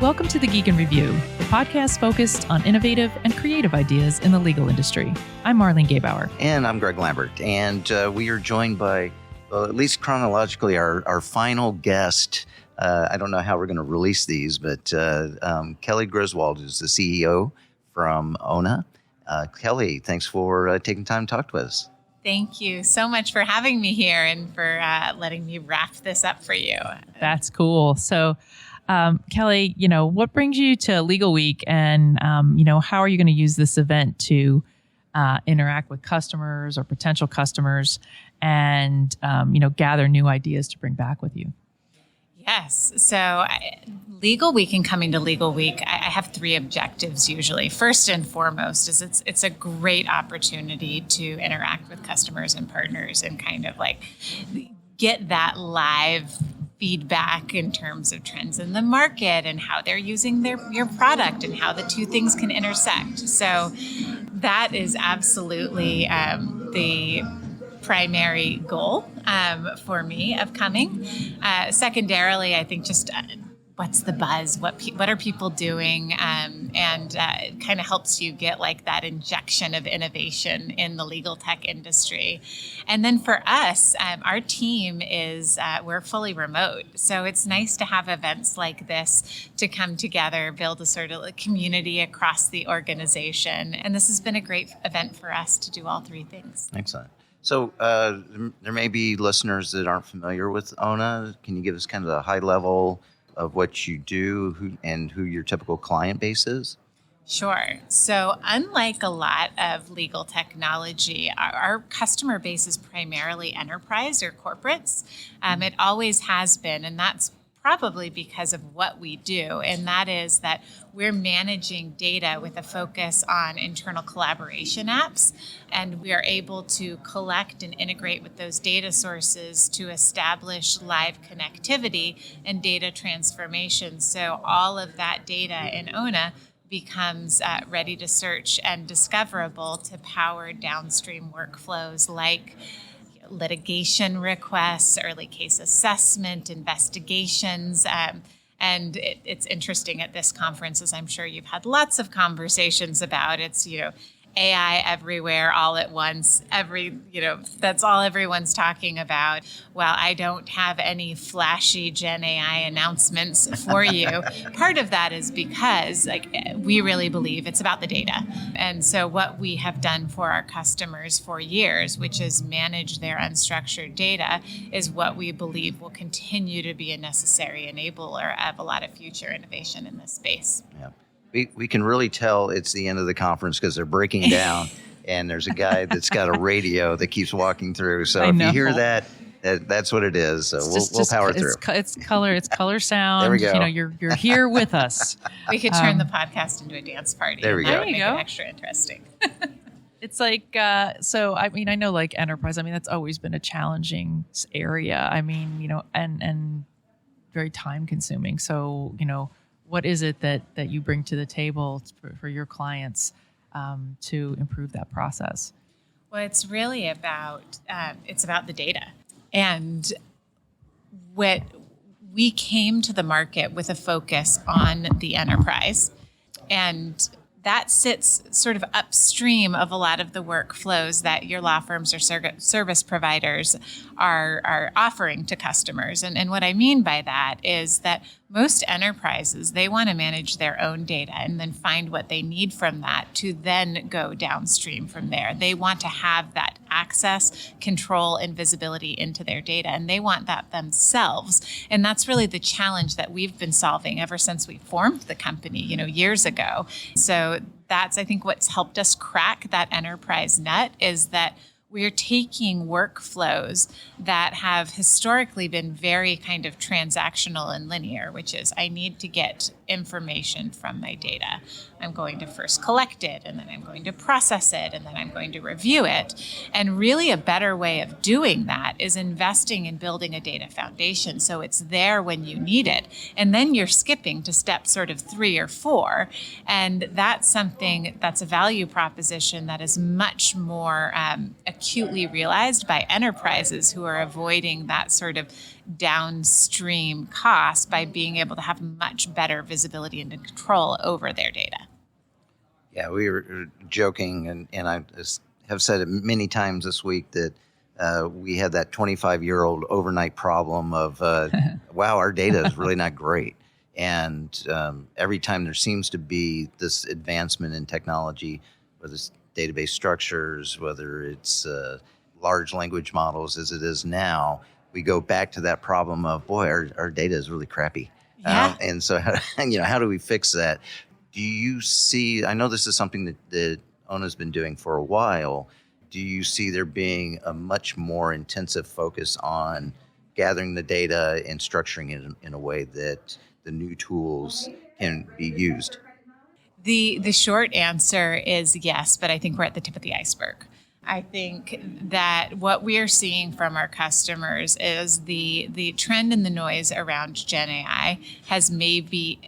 Welcome to the Geek in Review, the podcast focused on innovative and creative ideas in the legal industry. I'm Marlene Gebauer. And I'm Greg Lambert. And we are joined by, at least chronologically, our final guest. I don't know how we're going to release these, but Kelly Griswold is the CEO from Onna. Kelly, thanks for taking time to talk to us. Thank you so much for having me here and for letting me wrap this up for you. That's cool. So, Kelly, what brings you to LegalWeek, and how are you going to use this event to interact with customers or potential customers, and gather new ideas to bring back with you? Yes. So LegalWeek and coming to LegalWeek, I have three objectives usually. First and foremost is it's a great opportunity to interact with customers and partners and kind of like get that live feedback in terms of trends in the market and how they're using your product and how the two things can intersect. So that is absolutely the primary goal for me of coming. Secondarily, I think just what's the buzz? What are people doing? And it kind of helps you get like that injection of innovation in the legal tech industry. And then for us, our team is we're fully remote, so it's nice to have events like this to come together, build a sort of community across the organization. And this has been a great event for us to do all three things. Excellent. So there may be listeners that aren't familiar with Onna. Can you give us kind of a high level of what you do who your typical client base is? Sure. So unlike a lot of legal technology, our customer base is primarily enterprise or corporates. It always has been, and that's probably because of what we do, and that is that we're managing data with a focus on internal collaboration apps, and we are able to collect and integrate with those data sources to establish live connectivity and data transformation. So all of that data in Onna becomes ready to search and discoverable to power downstream workflows like litigation requests, early case assessment, investigations. And it's interesting at this conference, as I'm sure you've had lots of conversations about. It's, AI everywhere all at once. That's all everyone's talking about. Well, I don't have any flashy Gen AI announcements for you. Part of that is because we really believe it's about the data. And so what we have done for our customers for years, which is manage their unstructured data, is what we believe will continue to be a necessary enabler of a lot of future innovation in this space. Yeah. We can really tell it's the end of the conference because they're breaking down, and there's a guy that's got a radio that keeps walking through. So if you hear that, that's what it is. So we'll power through. It's color sound. There we go. You're here with us. We could turn the podcast into a dance party. There we go. That would make it extra interesting. It's like, I know like enterprise, that's always been a challenging area. And very time consuming. So, what is it that you bring to the table for your clients to improve that process? Well, it's really about the data. And what we came to the market with a focus on the enterprise, and that sits sort of upstream of a lot of the workflows that your law firms or service providers are offering to customers. And what I mean by that is that most enterprises, they want to manage their own data and then find what they need from that to then go downstream from there. They want to have that access, control, and visibility into their data, and they want that themselves. And that's really the challenge that we've been solving ever since we formed the company, years ago. So that's, I think, what's helped us crack that enterprise nut is that we're taking workflows that have historically been very kind of transactional and linear, which is I need to get information from my data. I'm going to first collect it, and then I'm going to process it, and then I'm going to review it. And really a better way of doing that is investing in building a data foundation so it's there when you need it. And then you're skipping to step sort of 3 or 4. And that's something that's a value proposition that is much more acutely realized by enterprises who are avoiding that sort of downstream cost by being able to have much better visibility and control over their data. Yeah, we were joking, and I have said it many times this week that we had that 25-year-old overnight problem of, wow, our data is really not great. And every time there seems to be this advancement in technology, whether it's database structures, whether it's large language models as it is now, we go back to that problem of, boy, our data is really crappy. Yeah. And so, how do we fix that? Do you see, I know this is something that Onna's been doing for a while. Do you see there being a much more intensive focus on gathering the data and structuring it in a way that the new tools can be used? The short answer is yes, but I think we're at the tip of the iceberg. I think that what we are seeing from our customers is the trend and the noise around Gen AI has maybe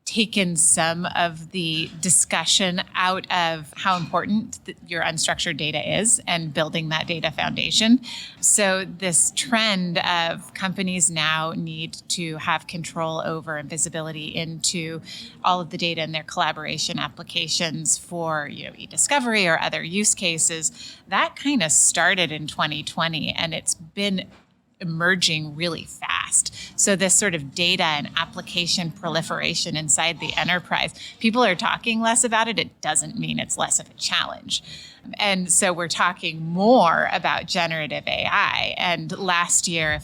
taken some of the discussion out of how important your unstructured data is and building that data foundation. So this trend of companies now need to have control over and visibility into all of the data in their collaboration applications for e-discovery or other use cases, that kind of started in 2020, and it's been emerging really fast. So this sort of data and application proliferation inside the enterprise, people are talking less about it. It doesn't mean it's less of a challenge. And so we're talking more about generative AI. And last year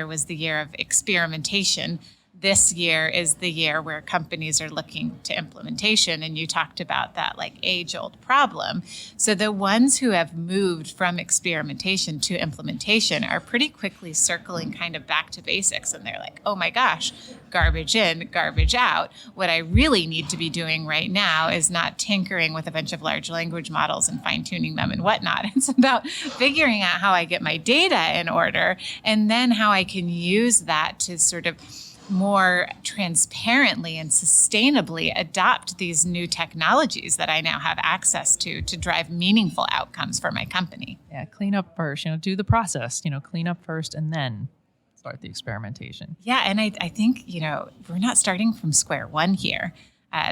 was the year of experimentation. This year is the year where companies are looking to implementation. And you talked about that like age-old problem. So the ones who have moved from experimentation to implementation are pretty quickly circling kind of back to basics. And they're like, oh my gosh, garbage in, garbage out. What I really need to be doing right now is not tinkering with a bunch of large language models and fine-tuning them and whatnot. It's about figuring out how I get my data in order and then how I can use that to sort of more transparently and sustainably adopt these new technologies that I now have access to drive meaningful outcomes for my company. Yeah, clean up first, do the process, clean up first and then start the experimentation. Yeah, and I think, we're not starting from square one here.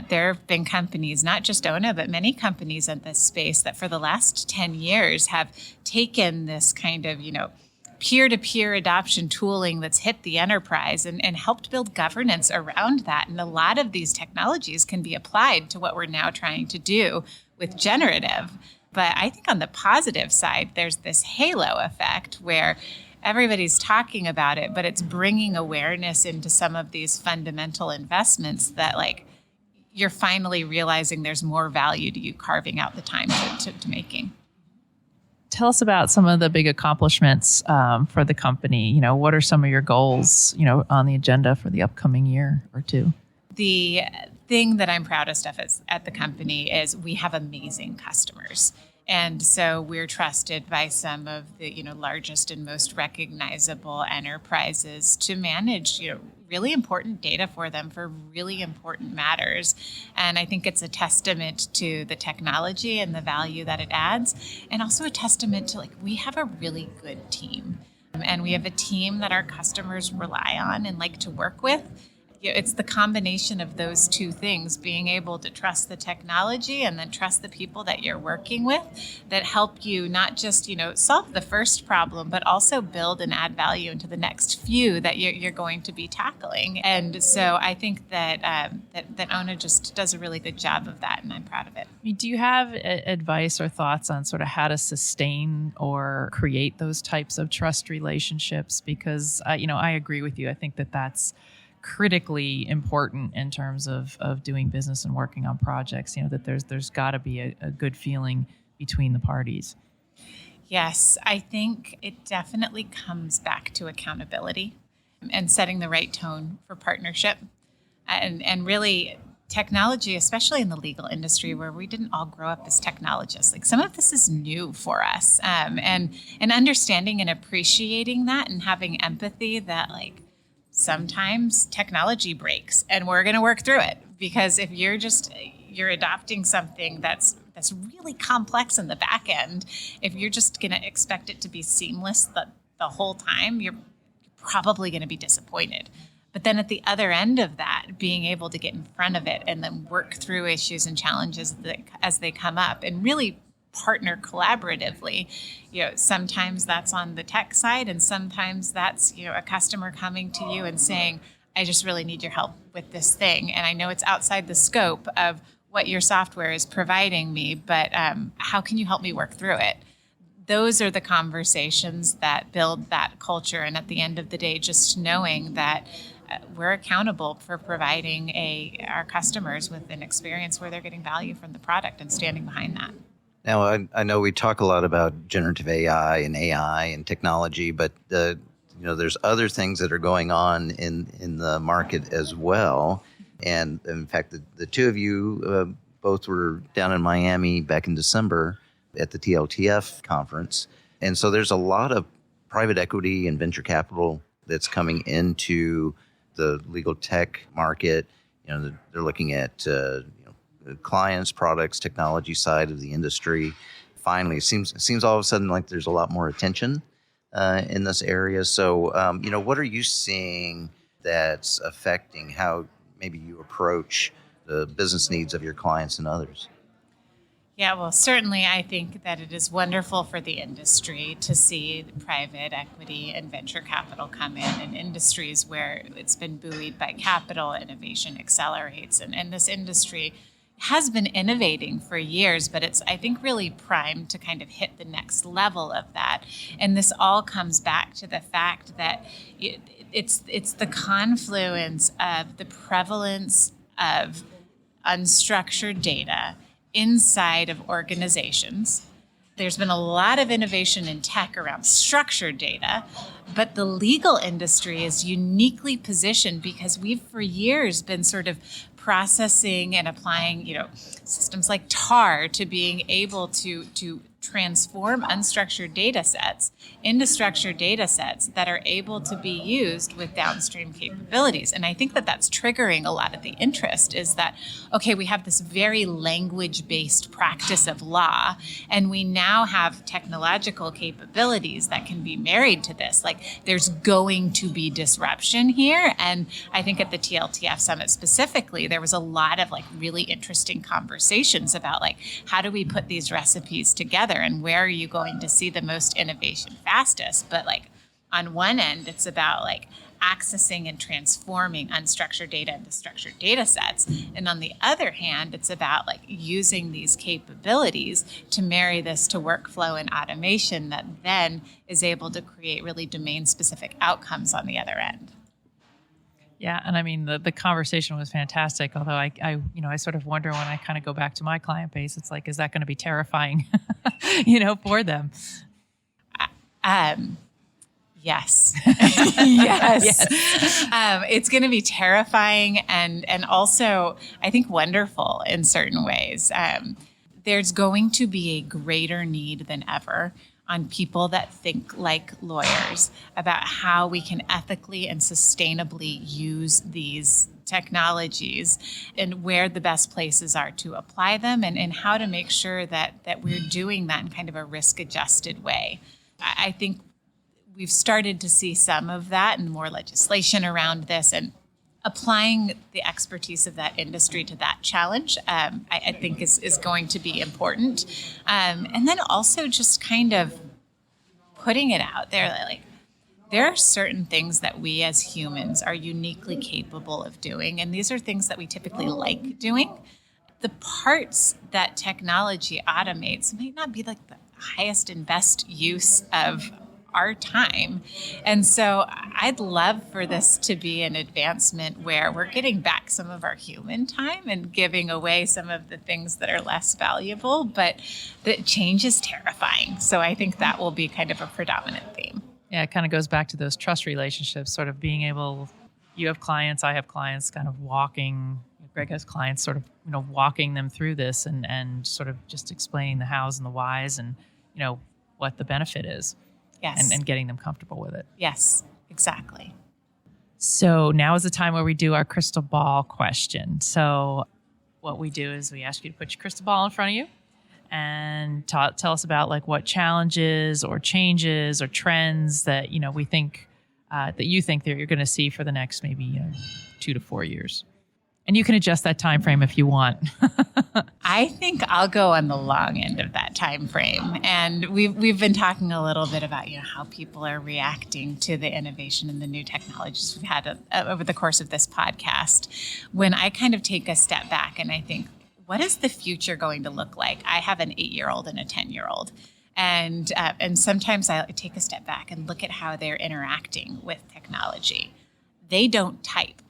There have been companies, not just Onna, but many companies in this space that for the last 10 years have taken this kind of, peer-to-peer adoption tooling that's hit the enterprise and helped build governance around that. And a lot of these technologies can be applied to what we're now trying to do with generative. But I think on the positive side, there's this halo effect where everybody's talking about it, but it's bringing awareness into some of these fundamental investments that you're finally realizing there's more value to you carving out the time to making. Tell us about some of the big accomplishments for the company. What are some of your goals, on the agenda for the upcoming year or two? The thing that I'm proudest of at the company is we have amazing customers. And so we're trusted by some of the largest and most recognizable enterprises to manage really important data for them for really important matters. And I think it's a testament to the technology and the value that it adds, and also a testament to we have a really good team. And we have a team that our customers rely on and like to work with. It's the combination of those two things, being able to trust the technology and then trust the people that you're working with that help you not just, solve the first problem, but also build and add value into the next few that you're going to be tackling. And so I think that Onna just does a really good job of that, and I'm proud of it. Do you have advice or thoughts on sort of how to sustain or create those types of trust relationships? Because, I agree with you. I think that's critically important in terms of doing business and working on projects, that there's got to be a good feeling between the parties. Yes, I think it definitely comes back to accountability and setting the right tone for partnership. And really, technology, especially in the legal industry where we didn't all grow up as technologists, some of this is new for us. And understanding and appreciating that and having empathy that sometimes technology breaks and we're going to work through it, because if you're adopting something that's that's really complex in the back end, if you're just going to expect it to be seamless the whole time, you're probably going to be disappointed. But then at the other end of that, being able to get in front of it and then work through issues and challenges as they come up and really partner collaboratively. Sometimes that's on the tech side, and sometimes that's, a customer coming to you and saying, I just really need your help with this thing. And I know it's outside the scope of what your software is providing me, but how can you help me work through it? Those are the conversations that build that culture. And at the end of the day, just knowing that we're accountable for providing our customers with an experience where they're getting value from the product and standing behind that. Now, I know we talk a lot about generative AI and technology, but there's other things that are going on in the market as well. And in fact, the two of you both were down in Miami back in December at the TLTF conference. And so there's a lot of private equity and venture capital that's coming into the legal tech market. They're looking at clients, products, technology side of the industry. Finally, it seems all of a sudden like there's a lot more attention in this area. So, what are you seeing that's affecting how maybe you approach the business needs of your clients and others? Yeah, well, certainly I think that it is wonderful for the industry to see private equity and venture capital come in industries where it's been buoyed by capital, innovation accelerates. And this industry has been innovating for years, but it's, I think, really primed to kind of hit the next level of that. And this all comes back to the fact that it's the confluence of the prevalence of unstructured data inside of organizations. There's been a lot of innovation in tech around structured data, but the legal industry is uniquely positioned because we've for years been sort of processing and applying, systems like TAR to being able to transform unstructured data sets into structured data sets that are able to be used with downstream capabilities. And I think that that's triggering a lot of the interest is that, okay, we have this very language-based practice of law, and we now have technological capabilities that can be married to this. Like, there's going to be disruption here. And I think at the TLTF Summit specifically, there was a lot of really interesting conversations about how do we put these recipes together and where are you going to see the most innovation fastest. But on one end, it's about accessing and transforming unstructured data into structured data sets. And on the other hand, it's about using these capabilities to marry this to workflow and automation that then is able to create really domain-specific outcomes on the other end. Yeah, and I mean the conversation was fantastic. Although I sort of wonder when I kind of go back to my client base, it's is that going to be terrifying, for them? Yes. Yes. It's going to be terrifying and also I think wonderful in certain ways. There's going to be a greater need than ever on people that think like lawyers about how we can ethically and sustainably use these technologies and where the best places are to apply them and how to make sure that we're doing that in kind of a risk-adjusted way. I think we've started to see some of that and more legislation around this and applying the expertise of that industry to that challenge, I think is going to be important. And then also just kind of putting it out there, there are certain things that we as humans are uniquely capable of doing, and these are things that we typically like doing. The parts that technology automates might not be the highest and best use of our time. And so I'd love for this to be an advancement where we're getting back some of our human time and giving away some of the things that are less valuable, but the change is terrifying. So I think that will be kind of a predominant theme. Yeah, it kind of goes back to those trust relationships, sort of being able, you have clients, I have clients, kind of walking, Greg has clients, sort of, walking them through this and sort of just explaining the hows and the whys and, what the benefit is. Yes. And getting them comfortable with it. Yes, exactly. So now is the time where we do our crystal ball question. So what we do is we ask you to put your crystal ball in front of you. and tell us about like what challenges or changes or trends that, we think that you think that you're going to see for the next maybe 2 to 4 years. And you can adjust that time frame if you want. I think I'll go on the long end of that time frame. And we've been talking a little bit about how people are reacting to the innovation and the new technologies we've had over the course of this podcast. When I kind of take a step back and I think, what is the future going to look like? I have an 8-year-old and a 10-year-old. And sometimes I take a step back and look at how they're interacting with technology. They don't type.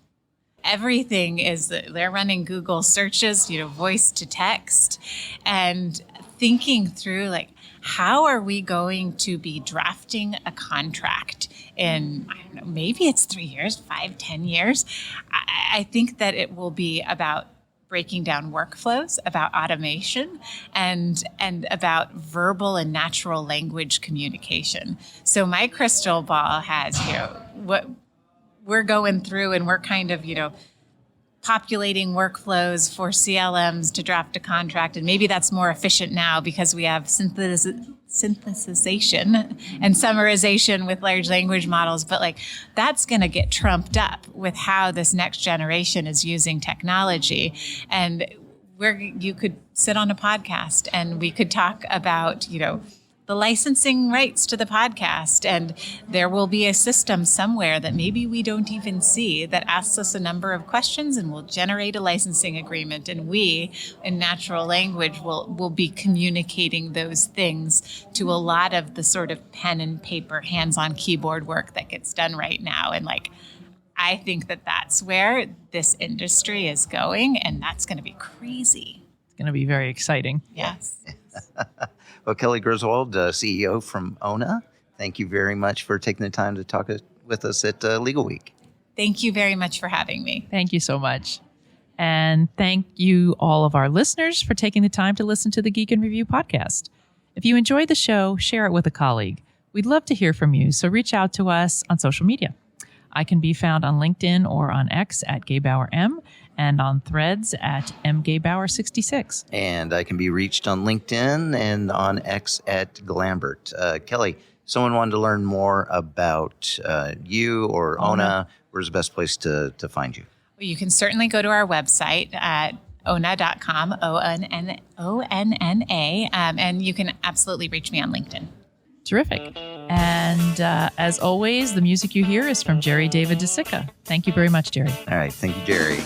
Everything is, they're running Google searches, voice to text, and thinking through like, how are we going to be drafting a contract in, I don't know, maybe it's 3 years, 5, 10 years. I think that it will be about breaking down workflows, about automation, and about verbal and natural language communication. So my crystal ball has, what we're going through, and we're kind of, populating workflows for CLMs to draft a contract. And maybe that's more efficient now because we have synthesization and summarization with large language models. But like, that's going to get trumped up with how this next generation is using technology. And you could sit on a podcast and we could talk about, the licensing rights to the podcast. And there will be a system somewhere that maybe we don't even see that asks us a number of questions and will generate a licensing agreement. And we, in natural language, will be communicating those things to a lot of the sort of pen and paper, hands-on keyboard work that gets done right now. And like, I think that that's where this industry is going, and that's going to be crazy. It's going to be very exciting. Yes. Well, Kelly Griswold, CEO from Onna, thank you very much for taking the time to talk with us at LegalWeek. Thank you very much for having me. Thank you so much. And thank you, all of our listeners, for taking the time to listen to the Geek in Review podcast. If you enjoyed the show, share it with a colleague. We'd love to hear from you, so reach out to us on social media. I can be found on LinkedIn or on X at Gebauer M, and on Threads at mgebauer66. And I can be reached on LinkedIn and on X at Lambert. Kelly, someone wanted to learn more about you or Onna. Where's the best place to find you? Well, you can certainly go to our website at onna.com, ONNA, and you can absolutely reach me on LinkedIn. Terrific. And as always, the music you hear is from Jerry David DeSica. Thank you very much, Jerry. All right. Thank you, Jerry.